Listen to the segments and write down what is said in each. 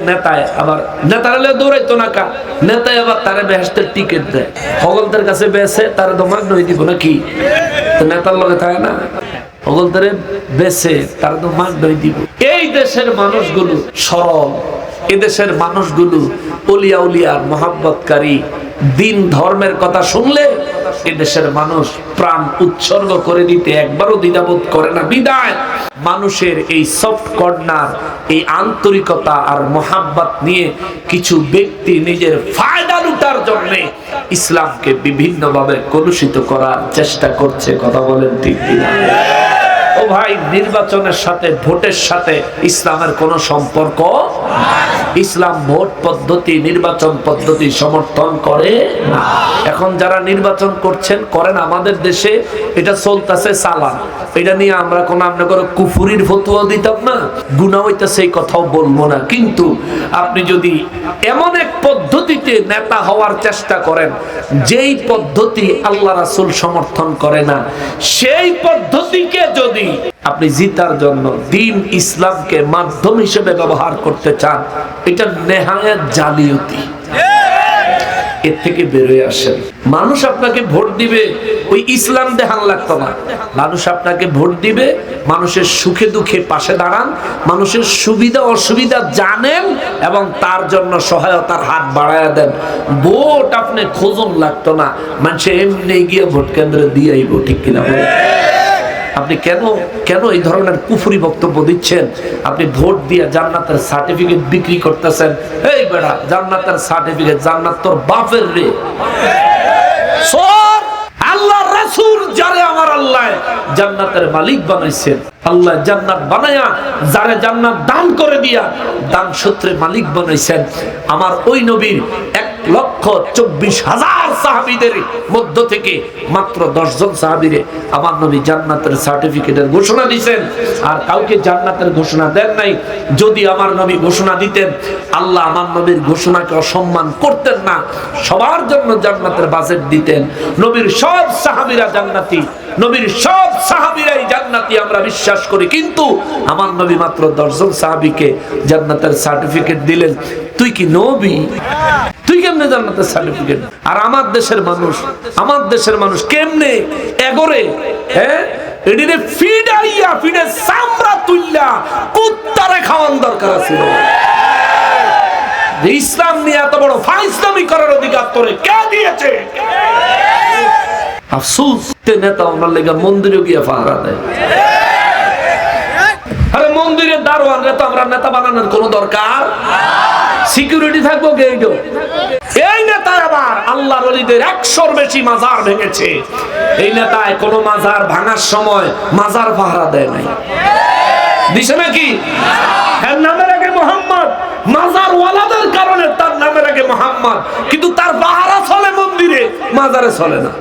নেতায় আবার নেতারা দৌড়াইতো না কা নেতায় আবার তারা বেহেশতের টিকিট দেয় হগলদের কাছে বেছে তারা দমাগ নই দিব নাকি নেতার লগে থাকে না হগলদের বেছে তারা দমাগ নই দিব। এই দেশের মানুষগুলো সরল, এদেশের মানুষগুলো ওলিয়া উলিয়ার মহাব্বতকারী, দিন ধর্মের কথা শুনলে এদেশের মানুষ প্রাণ উৎসর্গ করে দিতে একবারও দ্বিধাবোধ করে না। বিদায় মানুষের এই সফট কর্নার, এই আন্তরিকতা আর মহাব্বত নিয়ে কিছু ব্যক্তি নিজের ফায়দা লুটার জন্য ইসলামকে বিভিন্নভাবে কলুষিত করার চেষ্টা করছে। কথা বলেন ঠিক কিনা? ও ভাই, নির্বাচনের সাথে ভোটের সাথে ইসলামের কোনো সম্পর্ক। ইসলাম ভোট পদ্ধতি, নির্বাচন পদ্ধতি সমর্থন করে না। এখন যারা নির্বাচন করছেন করেন, আমাদের দেশে এটা চলতেছে চালান, এটা নিয়ে আমরা কোনো আপনার কুফুরির ফতোয়া দিতাম না, গুনাহ হইতেছে এই কথাও বলবো না। কিন্তু আপনি যদি এমন এক পদ্ধতিতে নেতা হওয়ার চেষ্টা করেন যেই পদ্ধতি আল্লাহ রাসূল সমর্থন করে না, সেই পদ্ধতিকে যদি আপনি জিতার জন্য দিন ইসলামকে মাধ্যম হিসেবে ব্যবহার করতে চান, এটা নেহায়েত জালিয়াতি। এর থেকে বেরোয় আসেন। মানুষ আপনাকে ভোট দিবে ওই ইসলাম দেখান লাগতো না, মানুষ আপনাকে ভোট দিবে মানুষের সুখে দুঃখে পাশে দাঁড়ান, মানুষের সুবিধা অসুবিধা জানেন এবং তার জন্য সহায়তার হাত বাড়ায়া দেন। ভোট আপনি খোঁজন লাগতো না, মানুষ এমনি গিয়ে ভোট কেন্দ্রে দিয়ে আইব। ঠিক কিনা বলেন? আপনি কেন এই ধরনের কুফরি বক্তব্য দিচ্ছেন? আপনি ভোট দিয়ে জান্নাতের সার্টিফিকেট বিক্রি করতেছেন। এই বেটা, জান্নাতের সার্টিফিকেট জান্নাত তোর বাপের রে। আল্লাহর রাসূল যারে আমার আল্লাহ জান্নাতের মালিক বানাইছেন, আল্লাহ জান্নাত বানায়া যারে জান্নাত দান করে দিয়া দান সূত্রে মালিক বানাইছেন, আমার ওই নবীর 1,24,000 সাহাবীদের মধ্য থেকে মাত্র 10 জন সাহাবীরে আমার নবী জান্নাতের সার্টিফিকেটের ঘোষণা দিয়েছেন, আর কাউকে জান্নাতের ঘোষণা দেন নাই। যদি আমার নবী ঘোষণা দিতেন, আল্লাহ আমার নবীর ঘোষণাকে অসম্মান করতেন না, সবার জন্য জান্নাতের বাজেট দিতেন। নবীর সব সাহাবীরা জান্নাতি, নবীর সব সাহাবীরাই জান্নাতি আমরা বিশ্বাস করি, কিন্তু আমার নবী মাত্র 10 জন সাহাবীকে জান্নাতের সার্টিফিকেট দিলেন। তুই কি নবী? তুই কেমনে জান্নাতের সার্টিফিকেট? আর আমার দেশের মানুষ কেমনে এগরে? হ্যাঁ, এদিকে ফিডে সামরা তুইলা কুত্তারে খাওয়ান দরকার ছিল। ইসলাম নিয়ে এত বড় ফাইজলামি করার অধিকার তোরে কে দিয়েছে? আফসোস, নেতা ওনার লেগে মন্দিরে গিয়ে পাহারা দেয়। আরে মন্দিরের দারোয়ানরা তো আমরা নেতা বানানোর কোনো দরকার, সিকিউরিটি থাকবো গেইডো। এই নেতা আবার আল্লাহর ওলিদের 100-র বেশি মাজার ভেঙেছে। এই নেতায় কোনো মাজার ভাঙার সময় মাজার পাহারা দেয় নাই, দিছে নাকি? এর নামের আগে মোহাম্মদ, মাজার ওয়ালাদের কারণে তার নামের আগে মোহাম্মদ, কিন্তু তার পাহারা চলে মন্দিরে, মাজারে চলে না।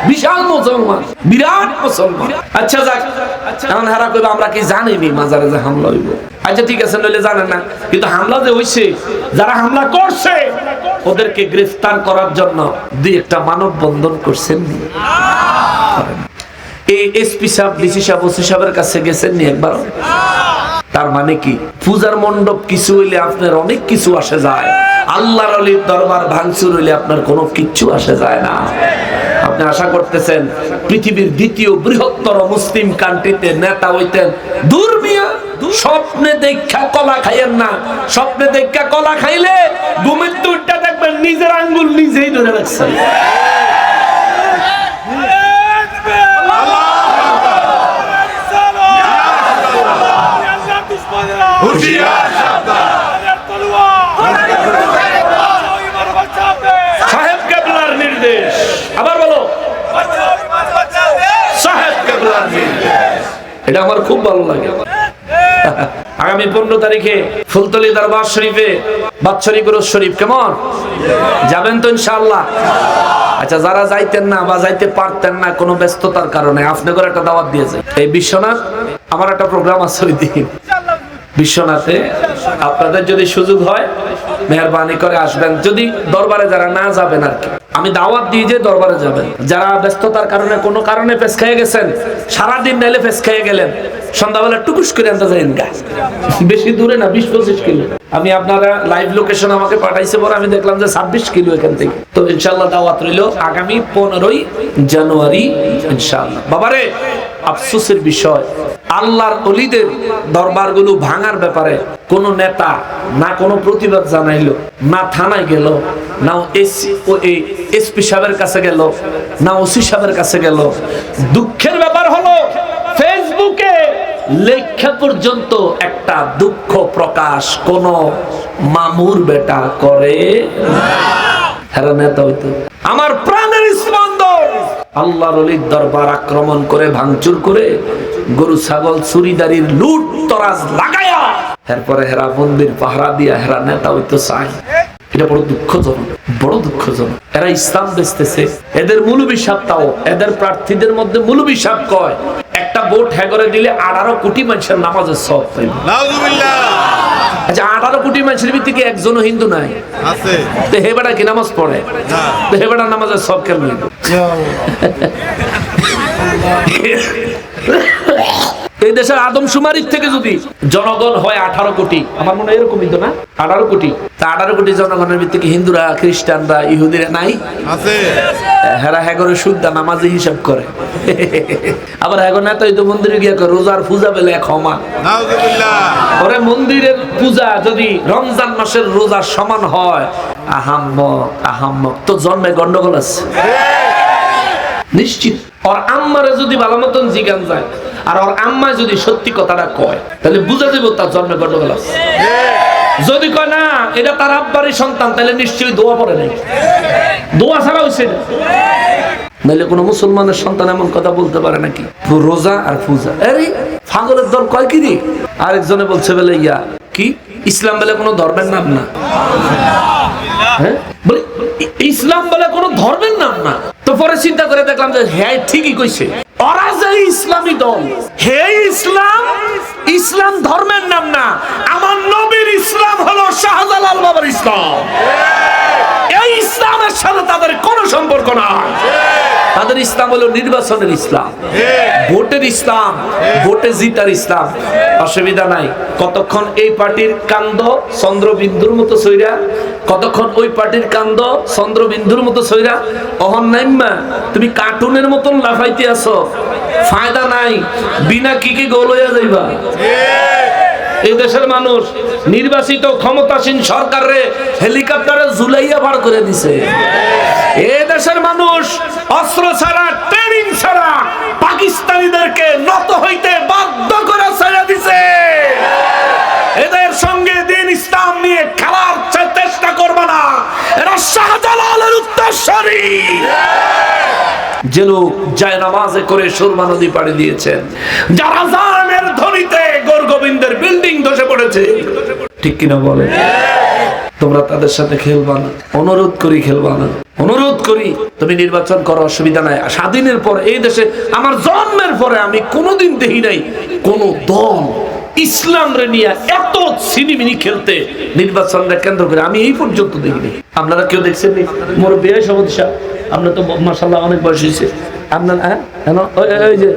বিশাল মুসলমান, বিরাট মুসলমান। আচ্ছা যাক, এখন হারা কইবা আমরা কি জানিনি মাজারে যে হামলা হইব? আচ্ছা ঠিক আছে, নইলে জানেন না, কিন্তু হামলা যে হইছে, যারা হামলা করছে ওদেরকে গ্রেফতার করার জন্য দুই একটা মানববন্ধন করছেন। এই এসপি সাহেব, ডিসি সাহেব, ওসি সাহেবের কাছে গেছেন নি একবার? তার মানে কি, পূজার মণ্ডপ কিছু হইলে আপনার অনেক কিছু আসে যায়, আল্লাহর ওলির দরবার ভাঙচুর হইলে আপনার কোনো কিচ্ছু আসে যায় না। আপনি আশা করতেছেন পৃথিবীর দ্বিতীয় বৃহত্তর মুসলিম কান্ট্রিতে নেতা হইতেন? দূর মিয়া, স্বপ্নে দেখা কলা খাইয়েন না। স্বপ্নে দেখা কলা খাইলে ঘুমের দুধটা দেখবেন নিজের আঙ্গুল নিজেই ধরে রাখছেন। সাহেব কেবলার নির্দেশ, আবার বলো, সাহেব কেবলার নির্দেশ। এটা আমার খুব ভালো লাগে। আগামী 15 তারিখে ফুলতলি দরবার শরীফে বাৎসরিক উরুস শরীফ, কেমন যাবেন তো ইনশাআল্লাহ? আচ্ছা, যারা যাইতেন না বা যাইতে পারতেন না কোনো ব্যস্ততার কারণে, আপনাদের একটা দাওয়াত দিয়েছে। এই বিশ্বনাথ আমার একটা প্রোগ্রাম আছে ওই দিন বিশ্বনাথে, আপনাদের যদি সুযোগ হয় মেহেরবানি করে আসবেন। যদি দরবারে যারা না যাবেন আর কি, আমি দাওয়াত দিয়ে যে দরবারে যাবেন। যারা ব্যস্ততার কারণে কোনো কারণে পেছ খেয়ে গেছেন, সারাদিন নাইলে পেছ খেয়ে গেলেন, সন্ধ্যাবেলা টুকুস করে আনতে যাইন গা, বেশি দূরে না, 20-25 কিলো। আমি আপনারা লাইভ লোকেশন আমাকে পাঠাইছে পরে আমি দেখলাম যে 26 কিলো এখান থেকে। তো ইনশাআল্লাহ দাওয়াত রইল আগামী 15ই জানুয়ারি ইনশাআল্লাহ। বাবারে আফসোসের বিষয়, আল্লাহর ওলিদের দরবারগুলো ভাঙার ব্যাপারে কোন নেতা না কোনো প্রতিবাদ জানাইলো, না থানায় গেল, না এসপি সাহেবের কাছে গেল, না ওসি সাহেবের কাছে গেল। দুঃখের ব্যাপার হলো ফেসবুকে লেখা পর্যন্ত একটা দুঃখ প্রকাশ কোন মামুর বেটা করে না। নেতা হইতো আমার প্রাণের স্পন্দন আল্লাহর ওলির দরবার আক্রমণ করে ভাঙচুর করে গরু ছাগল চুরিদারির লুট তরাজ লাগায়া এরপরে হেরা মন্দির পাহারা দিয়া হেরা নেতা হইতো চাই। এটা বড় দুঃখজনক, বড় দুঃখজনক। এরা ইসলাম বেচতেছে। এদের মৌলবী সাহেব, তাও এদের প্রার্থীদের মধ্যে মৌলবী সাহেব কয় একটা ভোট হ্যাঁ দিলে 18 কোটি মানুষের নামাজের সওয়াব পাইবে। নাউজুবিল্লাহ। আচ্ছা 18 কোটি মানুষের ভিতরে একজনও হিন্দু নাই আছে? তো হে বেটা কি নামাজ পড়ে? না। তো হে বেটা নামাজের সওয়াব কেন হইল? এই দেশের আদমশুমারির থেকে যদি জনগণ হয় 18 কোটি, আমার মনে হয় এরকমই তো না, 18 কোটি। তা 18 কোটি জনগণের ভিতরে হিন্দুরা, খ্রিস্টানরা, ইহুদিরা নাই? আছে। হেরা হ্যাগরে শুদ্ধা নামাজে হিসাব করে। আবার হ্যাগর না তো মন্দিরে গিয়ে রোজার পূজা পেলে ক্ষমা। নাউজুবিল্লাহ। ওরে মন্দিরের পূজা যদি রমজান মাসের রোজার সমান হয়, আহাম্মক আহাম্মক, তো জন্মে গন্ডগোল আছে নিশ্চিত। ওর আম্মারে যদি ভালো মতন জিগান যায় আর ওর আম্মা যদি সত্যি কথাটা কয়, তাহলে বুঝা দেব তার জন্মে গন্ডগোল আছে। যদি কয় না এটা তার আব্বারই সন্তান, তাহলে নিশ্চয়ই দোয়া পড়ে নাই, দোয়া ছাড়া হয়েছে না। নাহলে কোন মুসলমানের সন্তান এমন কথা বলতে পারে নাকি? রোজা আর পূজা, আরে পাগলের দল কয় কি রে? আরেকজনে বলছে বলে ইয়া কি ইসলাম বলে কোনো ধর্মের নাম না। হ্যাঁ বলে ইসলাম বলে কোনো ধর্মের নাম না। তো পরে চিন্তা করে দেখলাম যে হ্যাঁ ঠিকই কইছে। ওরা যে ইসলামী দল, হে ইসলাম, ইসলাম ধর্মের নাম না। আমার নবীর ইসলাম হলো শাহজালাল বাবার ইসলাম। এই ইসলামের সাথে তাদের কোনো সম্পর্ক নাই। তাদের ইসলাম হলো নির্বাচনের ইসলাম, ভোটের ইসলাম, ভোটে জিতার ইসলাম। অসুবিধা নাই, কতক্ষণ এই পার্টির কান্দ চন্দ্রবিন্দুর মতো সইরা, কতক্ষণ ওই পার্টির কান্দ চন্দ্রবিন্দুর মতো সইরা। অহন নাইম্মা তুমি কার্টুনের মতন লাফাইতে আছো, ফায়দা নাই, বিনা কিকে গোল হইয়া যাইবা। এই দেশের মানুষ নির্বাচিত ক্ষমতাসীন সরকারে হেলিকপ্টারে ঝুলাইয়া বার করে দিছে। এই দেশের মানুষ অস্ত্র ছাড়া, ট্রেনিং ছাড়া পাকিস্তানিদেরকে নত হইতে বাধ্য করে ছেড়ে দিছে। এদের সঙ্গে দিন ইসলাম নিয়ে খেলার চেষ্টা করবে না, এরা শাহজালালের উত্তরসূরি। যে লোক যায় নামাজে করে সুরমা নদী পাড়ি দিয়েছেন, যারা জানের ধ্বনিতে গোরগোবিন্দের বিল্ডিং ধসে পড়েছে, ঠিক কিনা বলে? তোমরা তাদের সাথে খেলবা না, অনুরোধ করি খেলবা না, অনুরোধ করি। তুমি নির্বাচন করো, অসুবিধা নাই। স্বাধীনের পর এই দেশে আমার জন্মের পরে আমি কোনোদিন দেখি নাই কোন দল ইসলাম রে নিয়ে এত সিনিমিনি খেলতে নির্বাচনটা কেন্দ্র করে, আমি এই পর্যন্ত দেখিনি। আপনারা কেউ দেখছেন? মোর বিয়ে সভাপতি সাহেব, আপনার তো মাশাআল্লাহ অনেক বয়স হয়েছে, আপনার ওই যে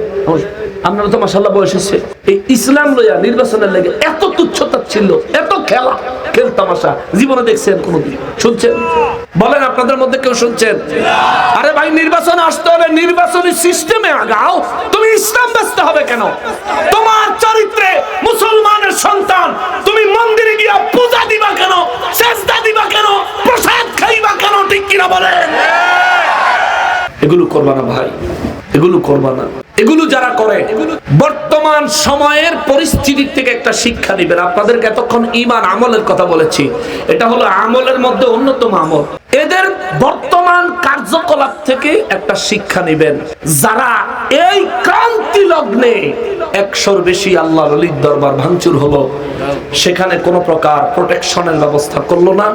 আপনারা তো মাশাআল্লাহ বয়স হয়েছে, এই ইসলাম লইয়া নির্বাচনের লাগে এত তুচ্ছতা ছিল, এত খেলা খেল তামাশা জীবনে দেখছেন কোনদিন? শুনছেন? বলেন আপনাদের মধ্যে কেউ শুনছেন? আরে ভাই, নির্বাচন আসতে হলে নির্বাচনী সিস্টেমে আগাও। তুমি ইসলাম বাঁচতে হবে কেন? তোমার চরিত্রে মুসলমানের সন্তান, তুমি মন্দিরে গিয়া পূজা দিবা কেন? সেজদা দিবা কেন? প্রসাদ খাইবা কেন? ঠিক কিনা বলেন? এগুলো করবা না ভাই, এগুলো করবা না। এগুলো যারা করে বর্তমান সময়ের পরিস্থিতি থেকে একটা শিক্ষা নেবেন। আপনাদেরকে এতক্ষণ ঈমান আমলের কথা বলেছি, এটা হলো আমলের মধ্যে অন্যতম আমল। এদের বর্তমান কার্যকলাপ থেকে একটা শিক্ষা নেবেন। যারা এই ক্রান্তি লগ্নে 100-র বেশি আল্লাহর ওলির দরবার ভাঙচুর হলো, সেখানে কোনো প্রকার প্রোটেকশনের ব্যবস্থা করলো না।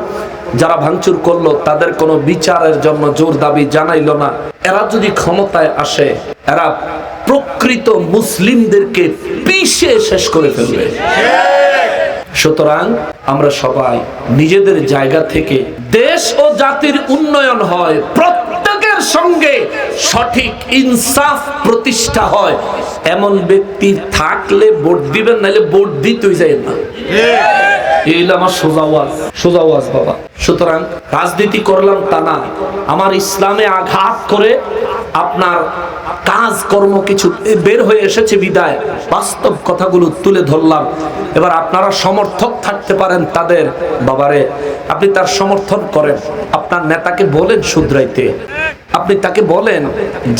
যারা ভাঙচুর করলো তাদের কোনো বিচারের জন্য জোর দাবি জানাইলো না। এরা যদি ক্ষমতায় আসে, এরা প্রকৃত মুসলিমদেরকে পিষে শেষ করে ফেলবে। সুতরাং আমরা সবাই নিজেদের জায়গা থেকে দেশ ও জাতির উন্নয়ন হয়, প্রত্যেকের সঙ্গে সঠিক ইনসাফ প্রতিষ্ঠা হয়, এমন ব্যক্তি থাকলে ভোট দিবেন, নাহলে ভোট দিতেই যায় না। এই আমার সোজা ওয়াজ বাবা। সুতরাং রাজনীতি করলাম তা না, আমার ইসলামে আঘাত করে আপনার কাজ কর্ম কিছু বের হয়ে এসেছে বিদায় বাস্তব কথাগুলো তুলে ধরলাম। এবার আপনারা সমর্থক থাকতে পারেন তাদের, বাবারে আপনি তার সমর্থন করেন, আপনার নেতাকে বলেন শুধরাইতে, আপনি তাকে বলেন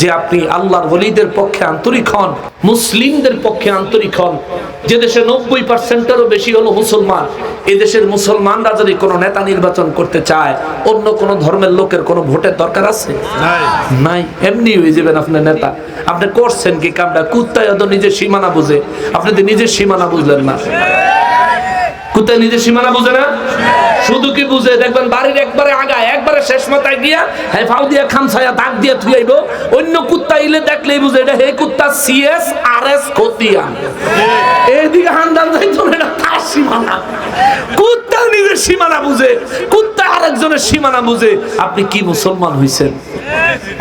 যে আপনি আল্লাহর ওলিদের পক্ষে আন্তরিক হন, মুসলিমদের পক্ষে আন্তরিক হন। যে দেশে 90%-এরও বেশি হলো মুসলমান, এই দেশের মুসলমানরা যদি কোনো নেতা নির্বাচন করতে চায়, অন্য কোনো ধর্মের লোকের কোনো ভোটের দরকার আছে? নাই, এমনি হয়ে যাবেন আপনার নেতা। আপনি করছেন কি কামটা? কুত্তায় হয়তো নিজের সীমানা বুঝে, আপনি তো নিজের সীমানা বুঝলেন না। কুত্তায় নিজের সীমানা বুঝে না, শুধু কি বুঝে দেখবেন বাড়ির একবারে আগায় একবারে শেষ মাথায় গিয়া হ্যাঁ ফাউ দিয়া খামছায়া দাগ দিয়া থুইয়াইব, অন্য কুত্তা ইলে দেখলেই বুঝে এটা হে কুত্তা সিএস আর এস খতিয়ান, এইদিকে হান্দান যাইতো না, তার সীমানা। কুত্তা নিজের সীমানা বুঝে, কুত্তা আরেকজনের সীমানা বুঝে। আপনি কি মুসলমান হইছেন?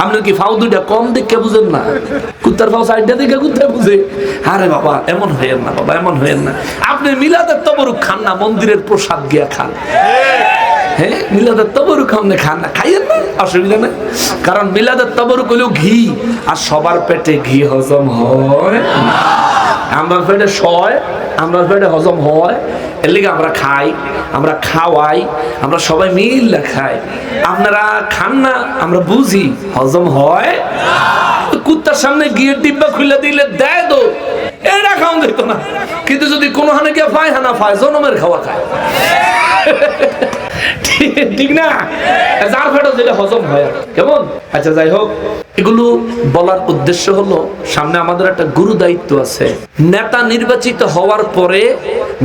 আপনার কি ফাউ দুইটা কম দেখে বুঝেন না? কুত্তার ফাউ সাইডটা দেখে কুত্তা বুঝে? আরে বাবা এমন হইেন না, বাবা এমন হইেন না। আপনি মিলাদের তবরুক খান না, মন্দিরের প্রসাদ গিয়া খান। হ্যাঁ, মিলাদের তবরুক আপনি খান না, খাইয়েন না, অসুবিধা নেই। কারণ মিলাদের তবরুক হলো ঘি, আর সবার পেটে ঘি হজম হয় না। আমরা পেটে সয়, আমরা পেটে হজম হয়, এর লিগে আমরা খাই, আমরা খাওয়াই, আমরা সবাই মিলে খাই। আপনারা খান না, আমরা বুঝি হজম হয়। কুত্তার সামনে গিয়ে ডিব্বা খুলে দিলে দেয় তো এটা খাওয়া যেত না, কিন্তু যদি কোনো হানে গিয়ে পায় হানা পায়, জনমের খাওয়া খায়, ঠিক না? যার ফেটো যেটা হজম হয় কেমন। আচ্ছা যাই হোক, এগুলো বলার উদ্দেশ্য হলো সামনে আমাদের একটা গুরু দায়িত্ব আছে। নেতা নির্বাচিত হওয়ার পরে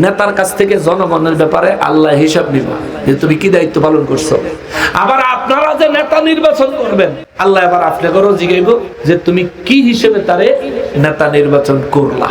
নেতার কাছ থেকে জনগণের ব্যাপারে আল্লাহ হিসাব নিবা যে তুমি কি দায়িত্ব পালন করছো। আবার আপনারা যে নেতা নির্বাচন করবেন, আল্লাহ আবার আপনাদেরও জিজ্ঞাসা যে তুমি কি হিসেবে তারে নেতা নির্বাচন করলা।